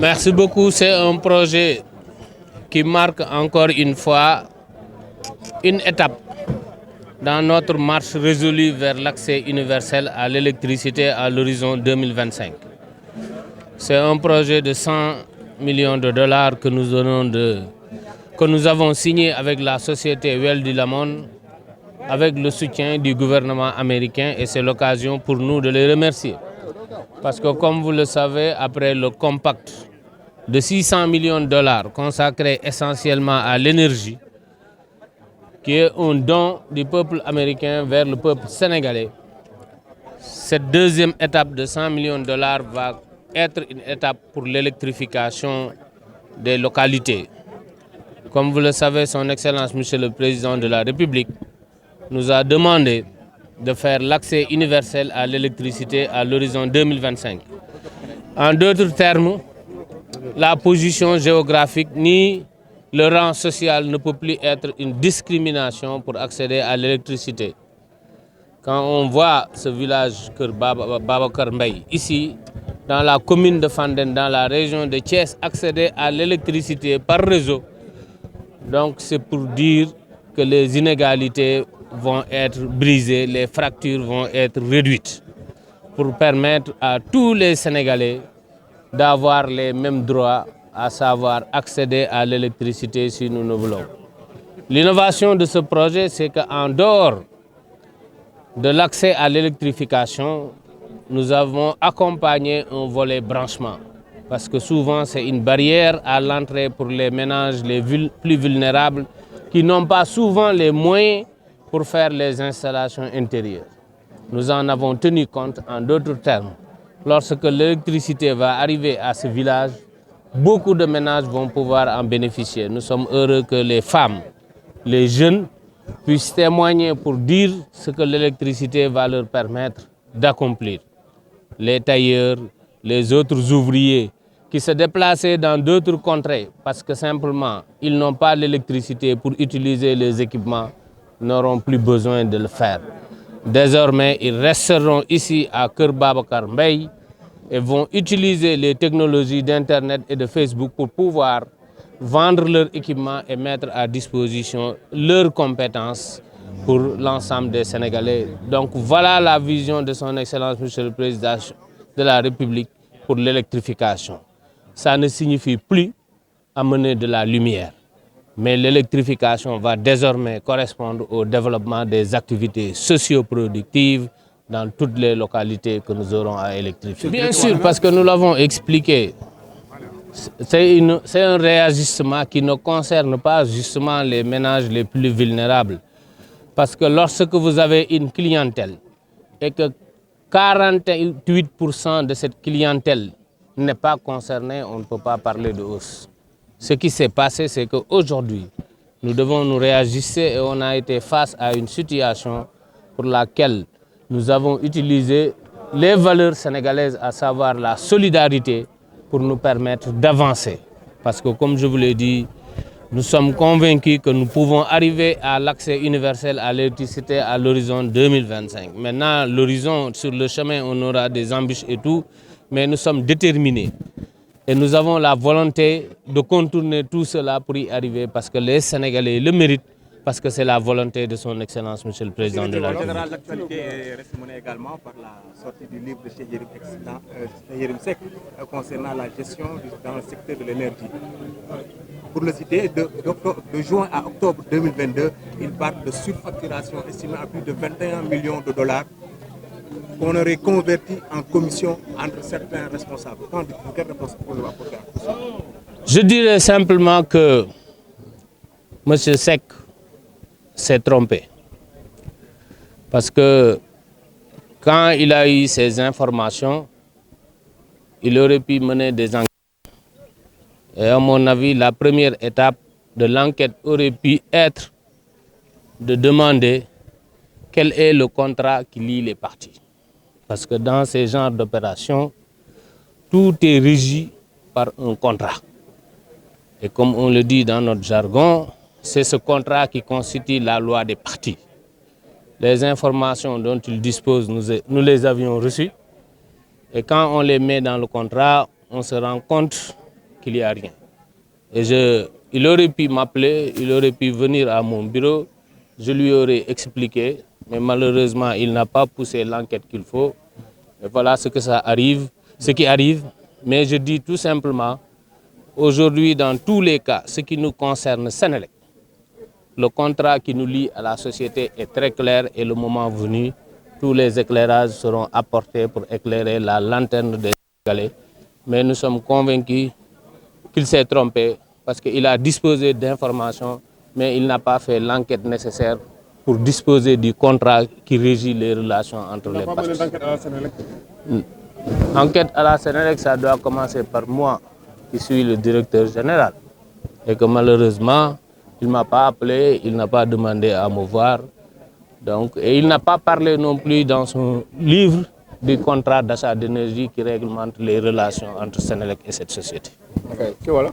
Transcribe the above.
Merci beaucoup. C'est un projet qui marque encore une fois une étape dans notre marche résolue vers l'accès universel à l'électricité à l'horizon 2025. C'est un projet de 100 millions de dollars que nous avons signé avec la société Weldy Lamond, avec le soutien du gouvernement américain, et c'est l'occasion pour nous de les remercier. Parce que comme vous le savez, après le compact de 600 millions de dollars consacré essentiellement à l'énergie, qui est un don du peuple américain vers le peuple sénégalais, cette deuxième étape de 100 millions de dollars va être une étape pour l'électrification des localités. Comme vous le savez, son Excellence, Monsieur le Président de la République, nous a demandé de faire l'accès universel à l'électricité à l'horizon 2025. En d'autres termes, la position géographique ni le rang social ne peut plus être une discrimination pour accéder à l'électricité. Quand on voit ce village Babacar Mbaye, ici, dans la commune de Fandène, dans la région de Thiès, accéder à l'électricité par réseau, donc c'est pour dire que les inégalités vont être brisées, les fractures vont être réduites, pour permettre à tous les Sénégalais d'avoir les mêmes droits, à savoir accéder à l'électricité si nous le voulons. L'innovation de ce projet, c'est qu'en dehors de l'accès à l'électrification, nous avons accompagné un volet branchement. Parce que souvent, c'est une barrière à l'entrée pour les ménages les plus vulnérables qui n'ont pas souvent les moyens pour faire les installations intérieures. Nous en avons tenu compte. En d'autres termes. Lorsque l'électricité va arriver à ce village, beaucoup de ménages vont pouvoir en bénéficier. Nous sommes heureux que les femmes, les jeunes puissent témoigner pour dire ce que l'électricité va leur permettre d'accomplir. Les tailleurs, les autres ouvriers qui se déplaçaient dans d'autres contrées parce que simplement ils n'ont pas l'électricité pour utiliser les équipements n'auront plus besoin de le faire. Désormais, ils resteront ici à Kër Babacar Mbaye et vont utiliser les technologies d'Internet et de Facebook pour pouvoir vendre leur équipement et mettre à disposition leurs compétences pour l'ensemble des Sénégalais. Donc voilà la vision de son Excellence, Monsieur le Président de la République pour l'électrification. Ça ne signifie plus amener de la lumière. Mais l'électrification va désormais correspondre au développement des activités socio-productives dans toutes les localités que nous aurons à électrifier. Bien sûr, parce que nous l'avons expliqué, c'est un réajustement qui ne concerne pas justement les ménages les plus vulnérables. Parce que lorsque vous avez une clientèle et que 48% de cette clientèle n'est pas concernée, on ne peut pas parler de hausse. Ce qui s'est passé, c'est qu'aujourd'hui, nous devons nous réajuster et on a été face à une situation pour laquelle nous avons utilisé les valeurs sénégalaises, à savoir la solidarité, pour nous permettre d'avancer. Parce que, comme je vous l'ai dit, nous sommes convaincus que nous pouvons arriver à l'accès universel à l'électricité à l'horizon 2025. Maintenant, l'horizon, sur le chemin, on aura des embûches et tout, mais nous sommes déterminés. Et nous avons la volonté de contourner tout cela pour y arriver parce que les Sénégalais le méritent, parce que c'est la volonté de son Excellence, Monsieur le Président de la République. L'actualité reste menée également par la sortie du livre de Cheikh Yérim Seck concernant la gestion dans le secteur de l'énergie. Pour le citer, de juin à octobre 2022, il parle de surfacturation estimée à plus de 21 millions de dollars qu'on aurait converti en commission entre certains responsables. Quelle réponse pouvez-vous apporter à ça? Je dirais simplement que M. Seck s'est trompé. Parce que quand il a eu ces informations, il aurait pu mener des enquêtes. Et à mon avis, la première étape de l'enquête aurait pu être de demander quel est le contrat qui lie les parties. Parce que dans ces genres d'opérations, tout est régi par un contrat. Et comme on le dit dans notre jargon, c'est ce contrat qui constitue la loi des parties. Les informations dont il dispose, nous les avions reçues. Et quand on les met dans le contrat, on se rend compte qu'il n'y a rien. Et il aurait pu m'appeler, il aurait pu venir à mon bureau, je lui aurais expliqué, mais malheureusement, il n'a pas poussé l'enquête qu'il faut. Et voilà ce qui arrive. Mais je dis tout simplement, aujourd'hui, dans tous les cas, ce qui nous concerne Senelec, le contrat qui nous lie à la société est très clair et le moment venu, tous les éclairages seront apportés pour éclairer la lanterne des Sénégalais. Mais nous sommes convaincus qu'il s'est trompé parce qu'il a disposé d'informations, mais il n'a pas fait l'enquête nécessaire pour disposer du contrat qui régit les relations entre les parties. Enquête à la Senelec, ça doit commencer par moi, qui suis le directeur général. Et que malheureusement, il ne m'a pas appelé, il n'a pas demandé à me voir. Donc, et il n'a pas parlé non plus dans son livre du contrat d'achat d'énergie qui réglemente les relations entre Senelec et cette société. Ok, voilà.